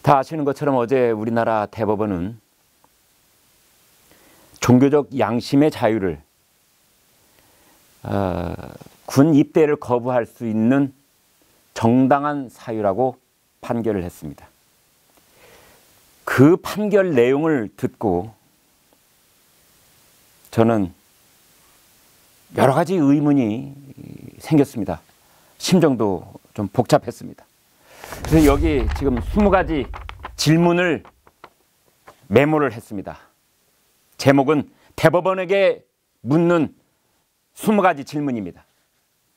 다 아시는 것처럼 어제 우리나라 대법원은 종교적 양심의 자유를 군 입대를 거부할 수 있는 정당한 사유라고 판결을 했습니다. 그 판결 내용을 듣고 저는 여러 가지 의문이 생겼습니다. 심정도 좀 복잡했습니다. 그래서 여기 지금 20가지 질문을 메모를 했습니다. 제목은 대법원에게 묻는 20가지 질문입니다.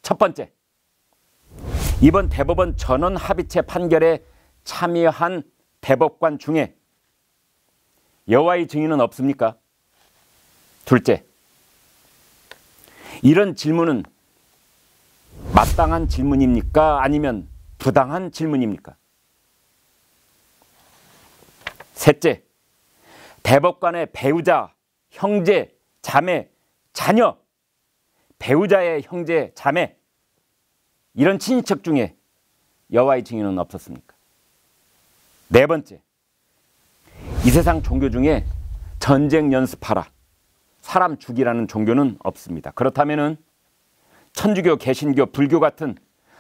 첫 번째, 이번 대법원 전원 합의체 판결에 참여한 대법관 중에 여호와의 증인은 없습니까? 둘째, 이런 질문은 마땅한 질문입니까? 아니면 부당한 질문입니까? 셋째, 대법관의 배우자, 형제, 자매, 자녀, 배우자의 형제, 자매 이런 친인척 중에 여호와의 증인은 없었습니까? 네 번째, 이 세상 종교 중에 전쟁 연습하라, 사람 죽이라는 종교는 없습니다. 그렇다면 천주교, 개신교, 불교 같은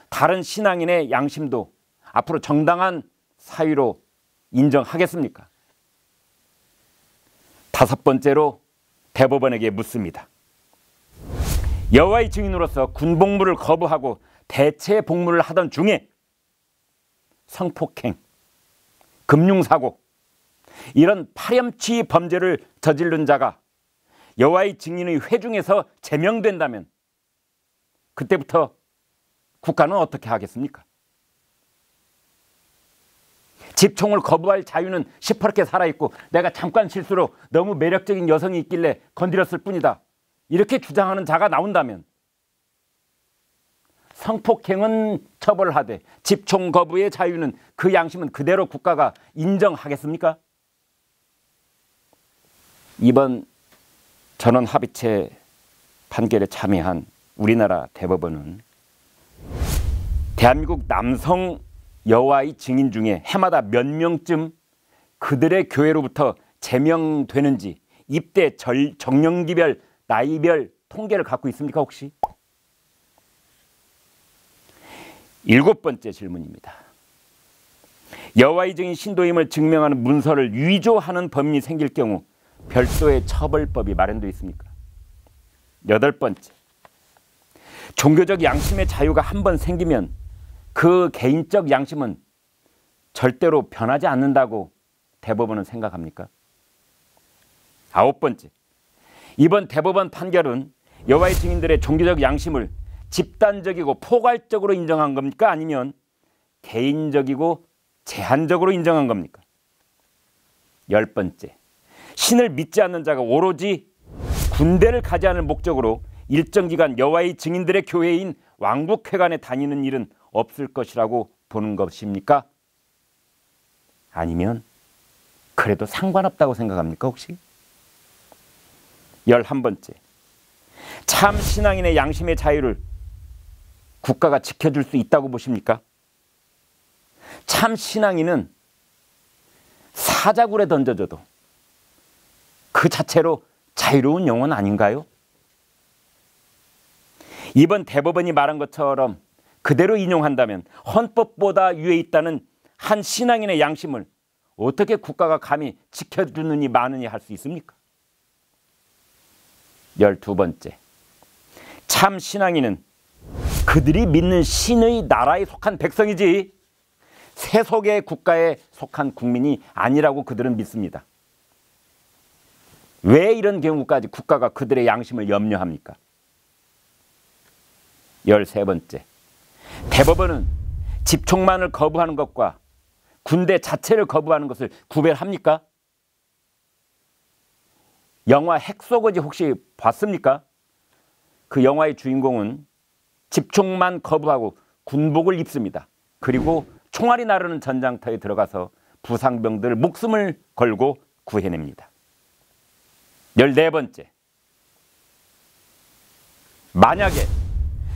다른 신앙인의 양심도 앞으로 정당한 사유로 인정하겠습니까? 다섯 번째로 대법원에게 묻습니다. 여호와의 증인으로서 군복무를 거부하고 대체 복무를 하던 중에 성폭행, 금융사고 이런 파렴치 범죄를 저지른 자가 여호와의 증인의 회중에서 제명된다면 그때부터 국가는 어떻게 하겠습니까? 집총을 거부할 자유는 시퍼렇게 살아있고 내가 잠깐 실수로 너무 매력적인 여성이 있길래 건드렸을 뿐이다, 이렇게 주장하는 자가 나온다면 성폭행은 처벌하되 집총 거부의 자유는, 그 양심은 그대로 국가가 인정하겠습니까? 이번 전원 합의체 판결에 참여한 우리나라 대법원은 대한민국 남성 여호와의 증인 중에 해마다 몇 명쯤 그들의 교회로부터 제명되는지 입대 정년기별, 나이별 통계를 갖고 있습니까 혹시? 일곱 번째 질문입니다. 여호와의 증인 신도임을 증명하는 문서를 위조하는 범인이 생길 경우 별도의 처벌법이 마련되어 있습니까? 여덟 번째, 종교적 양심의 자유가 한번 생기면 그 개인적 양심은 절대로 변하지 않는다고 대법원은 생각합니까? 아홉 번째, 이번 대법원 판결은 여호와의 증인들의 종교적 양심을 집단적이고 포괄적으로 인정한 겁니까? 아니면 개인적이고 제한적으로 인정한 겁니까? 열 번째, 신을 믿지 않는 자가 오로지 군대를 가지 않을 목적으로 일정 기간 여호와의 증인들의 교회인 왕국회관에 다니는 일은 없을 것이라고 보는 것입니까? 아니면 그래도 상관없다고 생각합니까 혹시? 11번째, 참 신앙인의 양심의 자유를 국가가 지켜줄 수 있다고 보십니까? 참 신앙인은 사자굴에 던져줘도 그 자체로 자유로운 영혼 아닌가요? 이번 대법원이 말한 것처럼 그대로 인용한다면 헌법보다 위에 있다는 한 신앙인의 양심을 어떻게 국가가 감히 지켜주느니 마느니 할 수 있습니까? 12번째, 참 신앙인은 그들이 믿는 신의 나라에 속한 백성이지 세속의 국가에 속한 국민이 아니라고 그들은 믿습니다. 왜 이런 경우까지 국가가 그들의 양심을 염려합니까? 13번째, 대법원은 집총만을 거부하는 것과 군대 자체를 거부하는 것을 구별합니까? 영화 핵소고지 혹시 봤습니까? 그 영화의 주인공은 집총만 거부하고 군복을 입습니다. 그리고 총알이 나르는 전장터에 들어가서 부상병들 목숨을 걸고 구해냅니다. 14번째, 만약에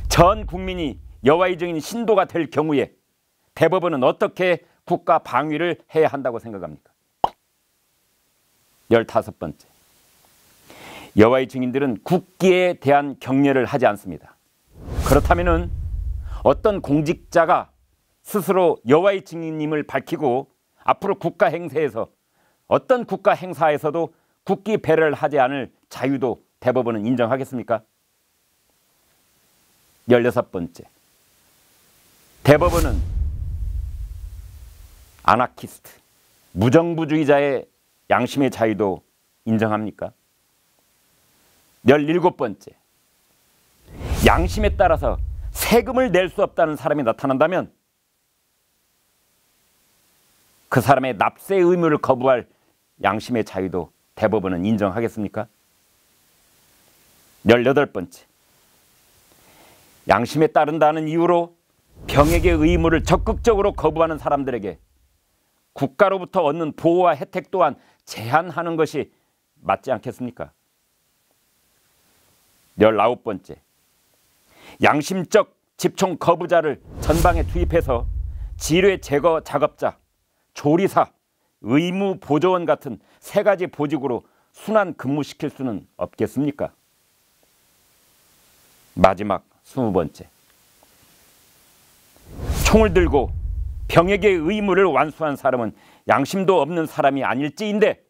전 국민이 여호와의 증인 신도가 될 경우에 대법원은 어떻게 국가 방위를 해야 한다고 생각합니까? 15번째, 여호와의 증인들은 국기에 대한 경례를 하지 않습니다. 그렇다면 어떤 공직자가 스스로 여호와의 증인임을 밝히고 앞으로 국가 행세에서 어떤 국가 행사에서도 국기 배려를 하지 않을 자유도 대법원은 인정하겠습니까? 16번째, 대법원은 아나키스트, 무정부주의자의 양심의 자유도 인정합니까? 17번째, 양심에 따라서 세금을 낼 수 없다는 사람이 나타난다면 그 사람의 납세 의무를 거부할 양심의 자유도 대법원은 인정하겠습니까? 18번째, 양심에 따른다는 이유로 병역의 의무를 적극적으로 거부하는 사람들에게 국가로부터 얻는 보호와 혜택 또한 제한하는 것이 맞지 않겠습니까? 19번째, 양심적 집총 거부자를 전방에 투입해서 지뢰 제거 작업자, 조리사, 의무 보조원 같은 3가지 보직으로 순환 근무시킬 수는 없겠습니까? 마지막 20번째, 총을 들고 병역의 의무를 완수한 사람은 양심도 없는 사람이 아닐지인데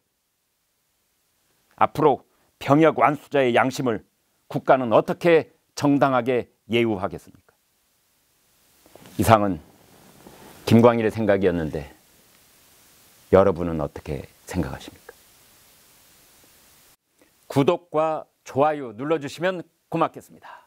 앞으로 병역 완수자의 양심을 국가는 어떻게 정당하게 예우하겠습니까? 이상은 김광일의 생각이었는데 여러분은 어떻게 생각하십니까? 구독과 좋아요 눌러주시면 고맙겠습니다.